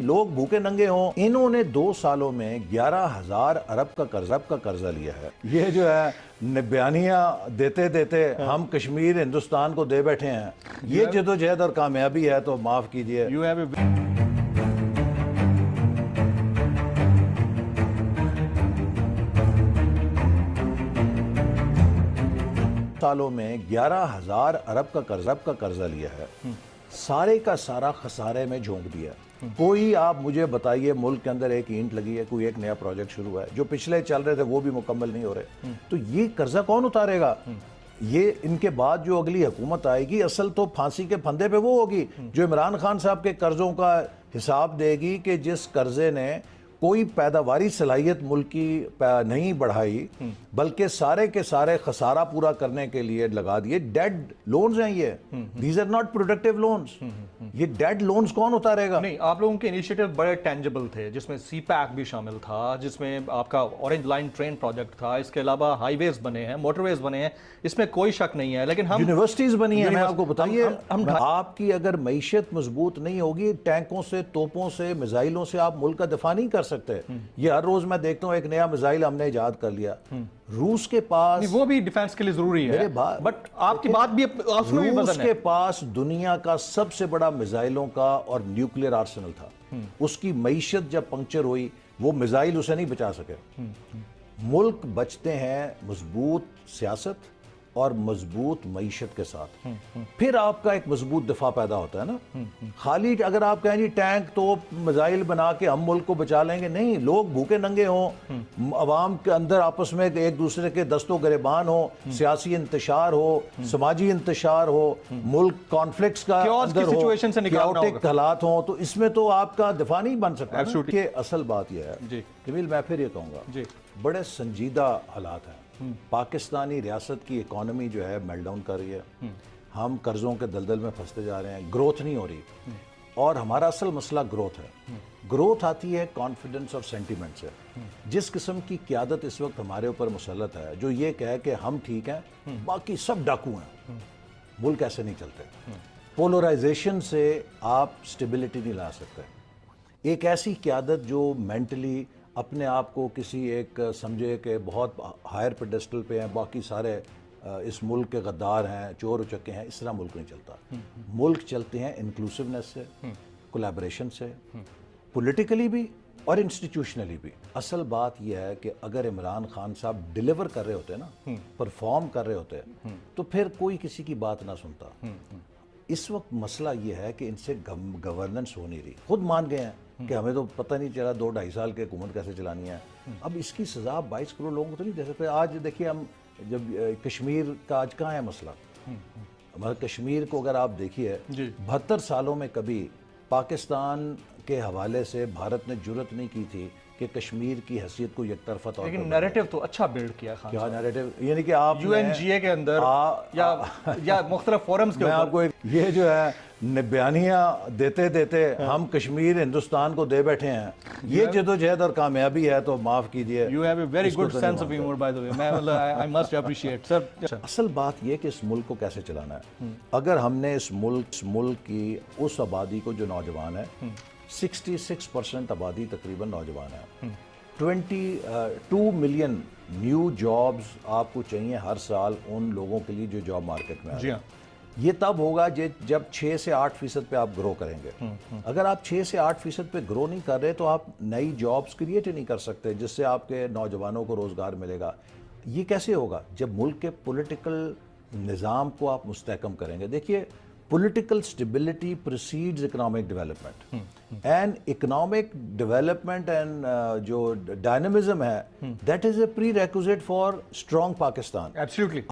لوگ بھوکے ننگے ہوں. انہوں نے 2 سالوں میں 11,000 ارب کا قرضہ لیا ہے. یہ جو ہے بیانیاں دیتے دیتے ہم کشمیر ہندوستان کو دے بیٹھے ہیں. یہ جدوجہد اور کامیابی ہے تو معاف کیجئے. سالوں میں 11,000 ارب کا قرضہ لیا ہے. سارے کا سارا خسارے میں جھونک دیا. کوئی آپ مجھے بتائیے ملک کے اندر ایک اینٹ لگی ہے, کوئی ایک نیا پروجیکٹ شروع ہوا ہے, جو پچھلے چل رہے تھے وہ بھی مکمل نہیں ہو رہے. تو یہ قرضہ کون اتارے گا؟ یہ ان کے بعد جو اگلی حکومت آئے گی اصل تو پھانسی کے پھندے پہ وہ ہوگی جو عمران خان صاحب کے قرضوں کا حساب دے گی کہ جس قرضے نے کوئی پیداواری صلاحیت ملک کی نہیں بڑھائی بلکہ سارے کے سارے خسارہ پورا کرنے کے لیے لگا دیے. ڈیڈ لونز ہیں یہ. These are not productive loans. یہ ڈیڈ لونز کون اتارے گا؟ نہیں, آپ لوگوں کے انیشیٹو بڑے ٹینجبل تھے, جس میں سی پیک بھی شامل تھا, جس میں آپ کا اورنج لائن ٹرین پروجیکٹ تھا, اس کے علاوہ ہائی ویز بنے ہیں, موٹر ویز بنے ہیں, اس میں کوئی شک نہیں ہے. لیکن ہم یونیورسٹیز بنی ہیں. میں آپ کو بتائیے, آپ کی اگر معیشت مضبوط نہیں ہوگی, ٹینکوں سے, توپوں سے, میزائلوں سے آپ ملک کا دفاع نہیں کر سکتے. یہ ہر روز میں دیکھتا ہوں ایک نیا میزائل ہم نے ایجاد کر لیا. روس کے پاس, وہ بھی ڈیفنس کے لیے ضروری ہے, بٹ آپ کی بات بھی روس کے پاس دنیا کا سب سے بڑا میزائلوں کا اور نیوکلیر آرسنل تھا. اس کی معیشت جب پنکچر ہوئی وہ میزائل اسے نہیں بچا سکے. ملک بچتے ہیں مضبوط سیاست اور مضبوط معیشت کے ساتھ. پھر آپ کا ایک مضبوط دفاع پیدا ہوتا ہے نا. خالی اگر آپ کہیں جی ٹینک توپ میزائل بنا کے ہم ملک کو بچا لیں گے, نہیں. لوگ بھوکے ننگے ہوں, عوام کے اندر آپس میں ایک دوسرے کے دست و گریبان ہو, سیاسی انتشار ہو, سماجی انتشار ہو, ملک کانفلکٹس کا اندر ہو, کیوٹک حالات ہوں, تو اس میں تو آپ کا دفاع نہیں بن سکتا. کہ اصل بات یہ ہے جمیل, میں پھر یہ کہوں گا, بڑے سنجیدہ حالات ہیں. پاکستانی ریاست کی اکانومی جو ہے میل ڈاؤن کر رہی ہے. ہم قرضوں کے دلدل میں پھنستے جا رہے ہیں, گروتھ نہیں ہو رہی. اور ہمارا اصل مسئلہ گروتھ ہے. گروتھ آتی ہے کانفیڈنس اور سینٹیمنٹ سے. جس قسم کی قیادت اس وقت ہمارے اوپر مسلط ہے, جو یہ کہے کہ ہم ٹھیک ہیں باقی سب ڈاکو ہیں, ملک ایسے نہیں چلتے. پولرائزیشن سے آپ سٹیبلٹی نہیں لا سکتے. ایک ایسی قیادت جو مینٹلی اپنے آپ کو کسی ایک سمجھے کہ بہت ہائر پیڈسٹل پہ ہیں, باقی سارے اس ملک کے غدار ہیں, چور اچکے ہیں, اس طرح ملک نہیں چلتا. ملک چلتے ہیں انکلوسیونیس سے, کولیبریشن سے, پولیٹیکلی بھی اور انسٹیٹیوشنلی بھی. اصل بات یہ ہے کہ اگر عمران خان صاحب ڈیلیور کر رہے ہوتے نا, پرفارم کر رہے ہوتے, تو پھر کوئی کسی کی بات نہ سنتا. اس وقت مسئلہ یہ ہے کہ ان سے گورننس ہو نہیں رہی. خود مان گئے ہیں کہ ہمیں تو پتہ نہیں چلا 2-2.5 سال کی حکومت کیسے چلانی ہے. اب اس کی سزا 22 کروڑ لوگوں کو تو نہیں دے سکتے. آج دیکھیے, ہم جب کشمیر کا آج کہاں ہے مسئلہ, ہمارا کشمیر کو اگر آپ دیکھیے 72 سالوں میں کبھی پاکستان کے حوالے سے بھارت نے جرت نہیں کی تھی کہ کشمیر کی حیثیت کو یک طرفہ طور پر. لیکن نیریٹو تو اچھا بلڈ کیا خان کیا نیریٹو, یعنی کہ آپ یو این جی اے کے اندر یا مختلف فورمز کے میں آپ کو یہ جو ہے بیانیاں دیتے دیتے ہم کشمیر ہندوستان کو دے بیٹھے ہیں. یہ جدوجہد اور کامیابی ہے تو معاف کیجئے. You have a very good sense of humor by the way. I must appreciate. Sir, اصل بات یہ کہ اس ملک کو کیسے چلانا ہے. اگر ہم نے اس ملک کی اس آبادی کو جو نوجوان ہے, 66% آبادی تقریباً نوجوان ہے. 22 ملین نیو جابز آپ کو چاہیے ہر سال ان لوگوں کے لیے جو جاب مارکیٹ میں آئے. یہ تب ہوگا جب 6 سے 8% پہ آپ گرو کریں گے. اگر آپ 6 سے 8% پہ گرو نہیں کر رہے تو آپ نئی جابز کریٹ ہی نہیں کر سکتے جس سے آپ کے نوجوانوں کو روزگار ملے گا. یہ کیسے ہوگا جب ملک کے پولیٹیکل نظام کو آپ مستحکم کریں گے. دیکھیے, political stability precedes economic development. And economic development and جو dynamism ہے, that is a prerequisite for strong Pakistan. absolutely.